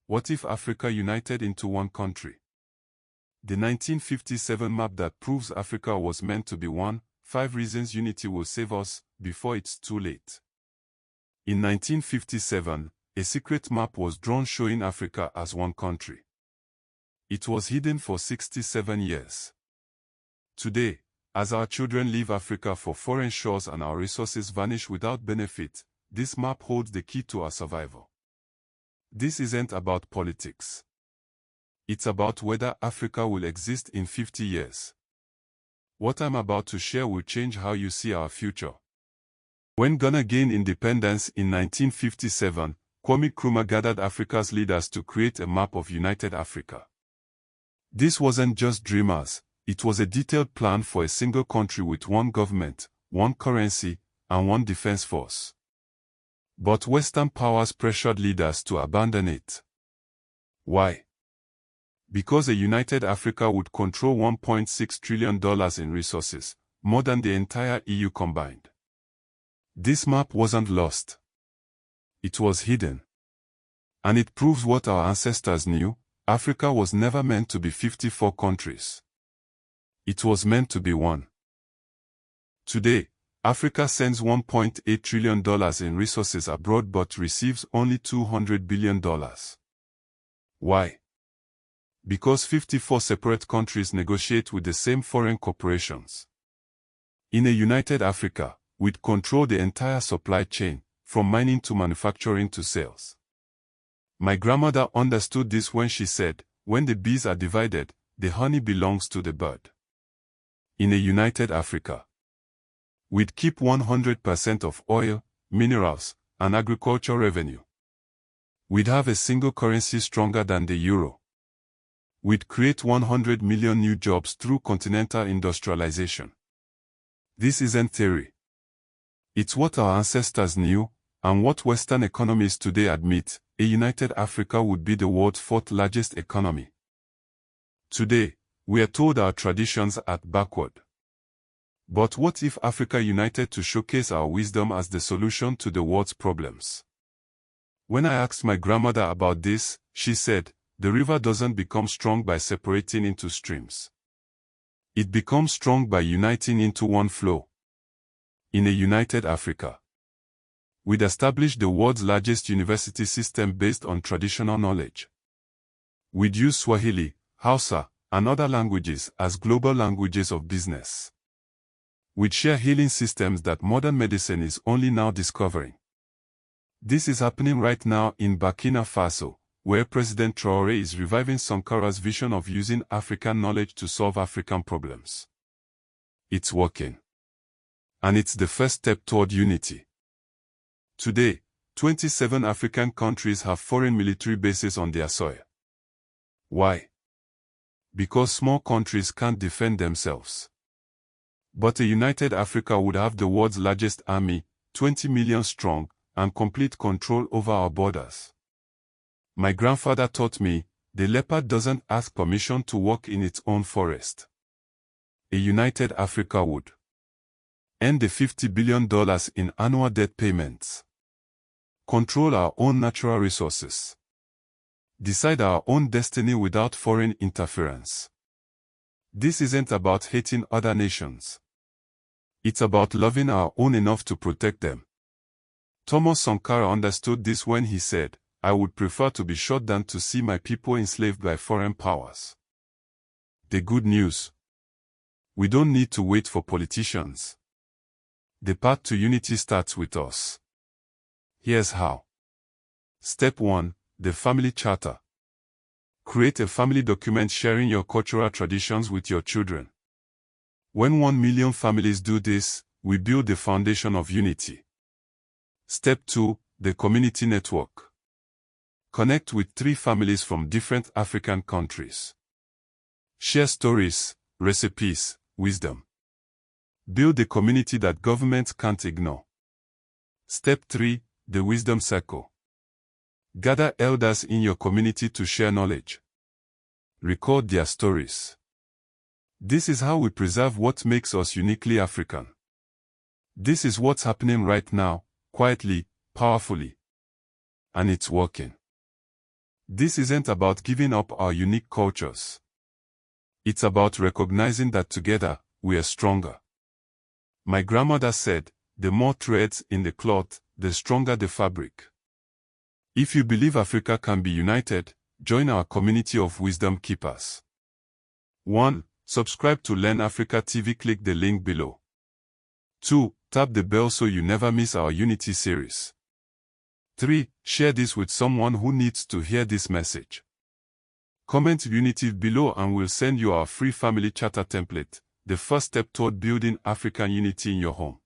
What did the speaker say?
What if Africa united into one country? The 1957 map that proves Africa was meant to be one, 5 reasons unity will save us, before it's too late. In 1957, a secret map was drawn showing Africa as one country. It was hidden for 67 years. Today, as our children leave Africa for foreign shores and our resources vanish without benefit, this map holds the key to our survival. This isn't about politics. It's about whether Africa will exist in 50 years. What I'm about to share will change how you see our future. When Ghana gained independence in 1957, Kwame Nkrumah gathered Africa's leaders to create a map of united Africa. This wasn't just dreamers, it was a detailed plan for a single country with one government, one currency, and one defense force. But Western powers pressured leaders to abandon it. Why? Because a united Africa would control $1.6 trillion in resources, more than the entire EU combined. This map wasn't lost. It was hidden. And it proves what our ancestors knew: Africa was never meant to be 54 countries. It was meant to be one. Today, Africa sends $1.8 trillion in resources abroad but receives only $200 billion. Why? Because 54 separate countries negotiate with the same foreign corporations. In a united Africa, we'd control the entire supply chain, from mining to manufacturing to sales. My grandmother understood this when she said, "When the bees are divided, the honey belongs to the bird." In a united Africa, we'd keep 100% of oil, minerals, and agriculture revenue. We'd have a single currency stronger than the euro. We'd create 100 million new jobs through continental industrialization. This isn't theory. It's what our ancestors knew, and what Western economists today admit: a united Africa would be the world's 4th largest economy. Today, we are told our traditions are backward. But what if Africa united to showcase our wisdom as the solution to the world's problems? When I asked my grandmother about this, she said, "The river doesn't become strong by separating into streams. It becomes strong by uniting into one flow." In a united Africa, we'd establish the world's largest university system based on traditional knowledge. We'd use Swahili, Hausa, and other languages as global languages of business. We'd share healing systems that modern medicine is only now discovering. This is happening right now in Burkina Faso, where President Traoré is reviving Sankara's vision of using African knowledge to solve African problems. It's working. And it's the first step toward unity. Today, 27 African countries have foreign military bases on their soil. Why? Because small countries can't defend themselves. But a united Africa would have the world's largest army, 20 million strong, and complete control over our borders. My grandfather taught me, the leopard doesn't ask permission to walk in its own forest. A united Africa would end the $50 billion in annual debt payments. Control our own natural resources. Decide our own destiny without foreign interference. This isn't about hating other nations. It's about loving our own enough to protect them. Thomas Sankara understood this when he said, "I would prefer to be shot than to see my people enslaved by foreign powers." The good news: we don't need to wait for politicians. The path to unity starts with us. Here's how. Step 1. The Family Charter. Create a family document sharing your cultural traditions with your children. When 1 million families do this, we build the foundation of unity. Step 2. The Community Network. Connect with 3 families from different African countries. Share stories, recipes, wisdom. Build a community that governments can't ignore. Step 3. The Wisdom Circle. Gather elders in your community to share knowledge. Record their stories. This is how we preserve what makes us uniquely African. This is what's happening right now, quietly, powerfully. And it's working. This isn't about giving up our unique cultures. It's about recognizing that together, we are stronger. My grandmother said, the more threads in the cloth, the stronger the fabric. If you believe Africa can be united, join our community of wisdom keepers. 1. Subscribe to LearnAFRICA TV. Click the link below. 2. Tap the bell so you never miss our Unity series. 3. Share this with someone who needs to hear this message. Comment Unity below and we'll send you our free family charter template, the first step toward building African unity in your home.